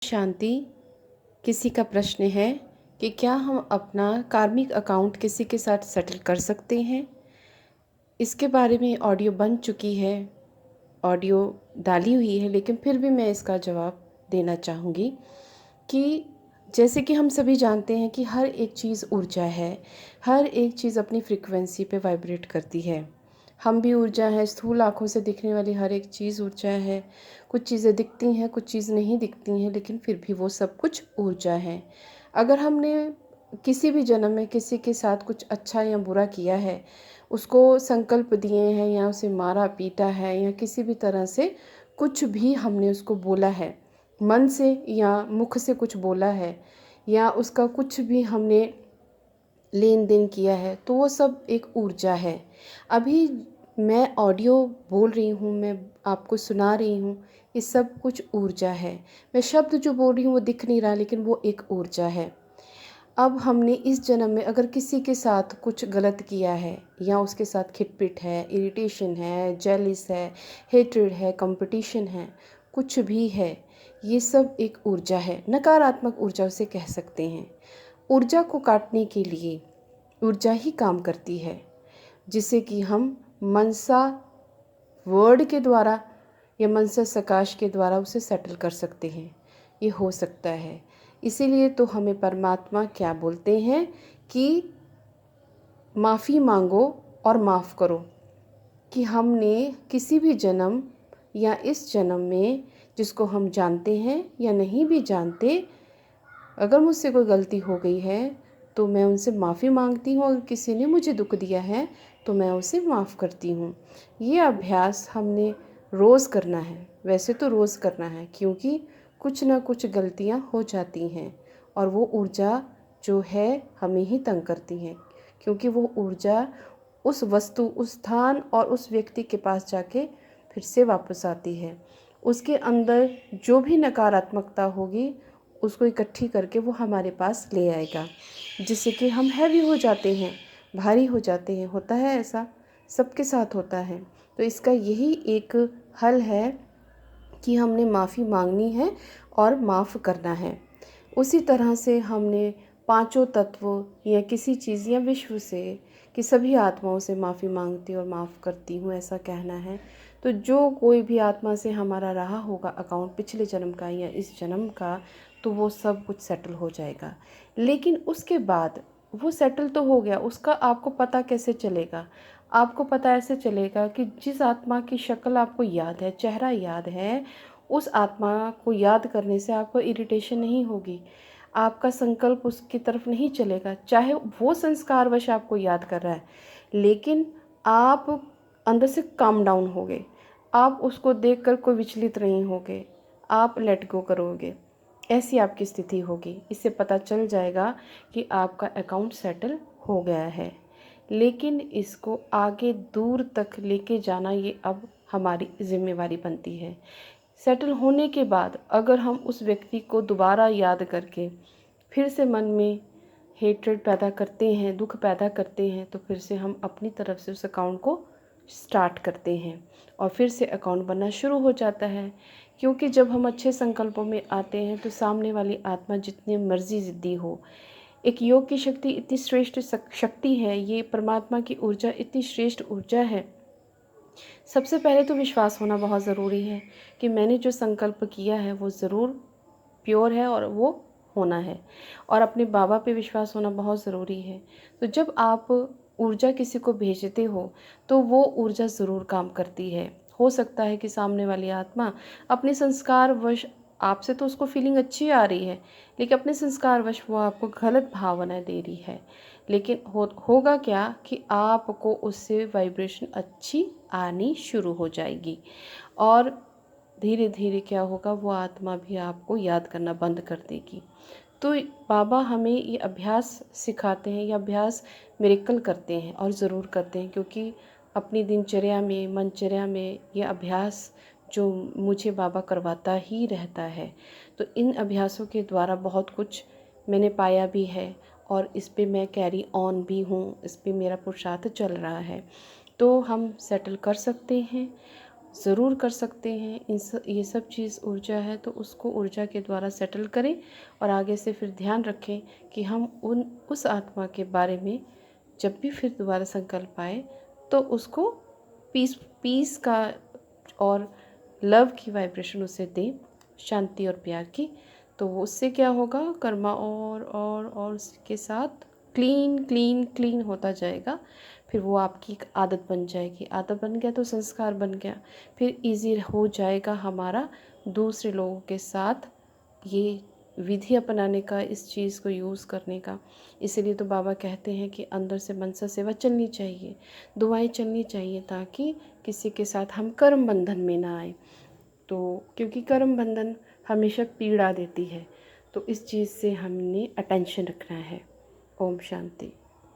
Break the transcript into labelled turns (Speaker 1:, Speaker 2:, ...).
Speaker 1: शांति। किसी का प्रश्न है कि क्या हम अपना कार्मिक अकाउंट किसी के साथ सेटल कर सकते हैं। इसके बारे में ऑडियो बन चुकी है, ऑडियो डाली हुई है, लेकिन फिर भी मैं इसका जवाब देना चाहूँगी कि जैसे कि हम सभी जानते हैं कि हर एक चीज़ ऊर्जा है, हर एक चीज़ अपनी फ्रीक्वेंसी पे वाइब्रेट करती है। हम भी ऊर्जा है, स्थूल आँखों से दिखने वाली हर एक चीज़ ऊर्जा है। कुछ चीज़ें दिखती हैं, कुछ चीज़ नहीं दिखती हैं, लेकिन फिर भी वो सब कुछ ऊर्जा है। अगर हमने किसी भी जन्म में किसी के साथ कुछ अच्छा या बुरा किया है, उसको संकल्प दिए हैं या उसे मारा पीटा है या किसी भी तरह से कुछ भी हमने उसको बोला है, मन से या मुख से कुछ बोला है या उसका कुछ भी हमने लेन देन किया है, तो वो सब एक ऊर्जा है। अभी मैं ऑडियो बोल रही हूँ, मैं आपको सुना रही हूँ, ये सब कुछ ऊर्जा है। मैं शब्द जो बोल रही हूँ वो दिख नहीं रहा, लेकिन वो एक ऊर्जा है। अब हमने इस जन्म में अगर किसी के साथ कुछ गलत किया है या उसके साथ खिटपिट है, इरिटेशन है, जेलिस है, हेट्रेड है, कंपटीशन है, कुछ भी है, ये सब एक ऊर्जा है। नकारात्मक ऊर्जा उसे कह सकते हैं। ऊर्जा को काटने के लिए ऊर्जा ही काम करती है, जिसे कि हम मनसा वर्ड के द्वारा या मनसा सकाश के द्वारा उसे सेटल कर सकते हैं। ये हो सकता है। इसीलिए तो हमें परमात्मा क्या बोलते हैं कि माफ़ी मांगो और माफ़ करो, कि हमने किसी भी जन्म या इस जन्म में जिसको हम जानते हैं या नहीं भी जानते, अगर मुझसे कोई गलती हो गई है तो मैं उनसे माफ़ी मांगती हूँ। अगर किसी ने मुझे दुख दिया है तो मैं उसे माफ़ करती हूँ। ये अभ्यास हमने रोज़ करना है। वैसे तो रोज़ करना है, क्योंकि कुछ ना कुछ गलतियाँ हो जाती हैं और वो ऊर्जा जो है हमें ही तंग करती हैं, क्योंकि वो ऊर्जा उस वस्तु, उस स्थान और उस व्यक्ति के पास जाके फिर से वापस आती है। उसके अंदर जो भी नकारात्मकता होगी उसको इकट्ठी करके वो हमारे पास ले आएगा, जिससे कि हम हैवी हो जाते हैं, भारी हो जाते हैं। होता है ऐसा, सबके साथ होता है। तो इसका यही एक हल है कि हमने माफ़ी मांगनी है और माफ़ करना है। उसी तरह से हमने पांचों तत्व या किसी चीज़ या विश्व से कि सभी आत्माओं से माफ़ी मांगती और माफ़ करती हूँ, ऐसा कहना है। तो जो कोई भी आत्मा से हमारा रहा होगा अकाउंट पिछले जन्म का या इस जन्म का, तो वो सब कुछ सेटल हो जाएगा। लेकिन उसके बाद वो सेटल तो हो गया, उसका आपको पता कैसे चलेगा? आपको पता ऐसे चलेगा कि जिस आत्मा की शक्ल आपको याद है, चेहरा याद है, उस आत्मा को याद करने से आपको इरिटेशन नहीं होगी, आपका संकल्प उसकी तरफ नहीं चलेगा। चाहे वो संस्कारवश आपको याद कर रहा है, लेकिन आप अंदर से काम डाउन होगे, आप उसको देखकर कोई विचलित नहीं होगे, आप लेट गो करोगे। ऐसी आपकी स्थिति होगी। इससे पता चल जाएगा कि आपका अकाउंट सेटल हो गया है। लेकिन इसको आगे दूर तक लेके जाना ये अब हमारी जिम्मेवारी बनती है। सेटल होने के बाद अगर हम उस व्यक्ति को दोबारा याद करके फिर से मन में हेट्रेड पैदा करते हैं, दुख पैदा करते हैं, तो फिर से हम अपनी तरफ से उस अकाउंट को स्टार्ट करते हैं और फिर से अकाउंट बनना शुरू हो जाता है। क्योंकि जब हम अच्छे संकल्पों में आते हैं तो सामने वाली आत्मा जितनी मर्जी ज़िद्दी हो, एक योग की शक्ति इतनी श्रेष्ठ शक्ति है, ये परमात्मा की ऊर्जा इतनी श्रेष्ठ ऊर्जा है। सबसे पहले तो विश्वास होना बहुत ज़रूरी है कि मैंने जो संकल्प किया है वो ज़रूर प्योर है और वो होना है। और अपने बाबा पे विश्वास होना बहुत ज़रूरी है। तो जब आप ऊर्जा किसी को भेजते हो तो वो ऊर्जा ज़रूर काम करती है। हो सकता है कि सामने वाली आत्मा अपने संस्कारवश, आपसे तो उसको फीलिंग अच्छी आ रही है, लेकिन अपने संस्कारवश वो आपको गलत भावना दे रही है। लेकिन होगा क्या कि आपको उससे वाइब्रेशन अच्छी आनी शुरू हो जाएगी और धीरे धीरे क्या होगा, वो आत्मा भी आपको याद करना बंद कर देगी। तो बाबा हमें ये अभ्यास सिखाते हैं, ये अभ्यास मिरेकल करते हैं और ज़रूर करते हैं, क्योंकि अपनी दिनचर्या में, मनचर्या में ये अभ्यास जो मुझे बाबा करवाता ही रहता है। तो इन अभ्यासों के द्वारा बहुत कुछ मैंने पाया भी है और इस पे मैं कैरी ऑन भी हूँ, इस पे मेरा पुरुषार्थ चल रहा है। तो हम सेटल कर सकते हैं ज़रूर कर सकते हैं। ये सब चीज़ ऊर्जा है तो उसको ऊर्जा के द्वारा सेटल करें और आगे से फिर ध्यान रखें कि हम उस आत्मा के बारे में जब भी फिर दोबारा संकल्प आए तो उसको पीस पीस का और लव की वाइब्रेशन उसे दें, शांति और प्यार की। तो वो उससे क्या होगा, कर्मा और उसके साथ क्लीन क्लीन क्लीन होता जाएगा। फिर वो आपकी एक आदत बन जाएगी, आदत बन गया तो संस्कार बन गया, फिर इजी हो जाएगा हमारा दूसरे लोगों के साथ ये विधि अपनाने का, इस चीज़ को यूज़ करने का। इसीलिए तो बाबा कहते हैं कि अंदर से मनसा सेवा चलनी चाहिए, दुआएं चलनी चाहिए, ताकि किसी के साथ हम कर्म बंधन में ना आए। तो क्योंकि कर्म बंधन हमेशा पीड़ा देती है, तो इस चीज़ से हमने अटेंशन रखना है। ओम शांति।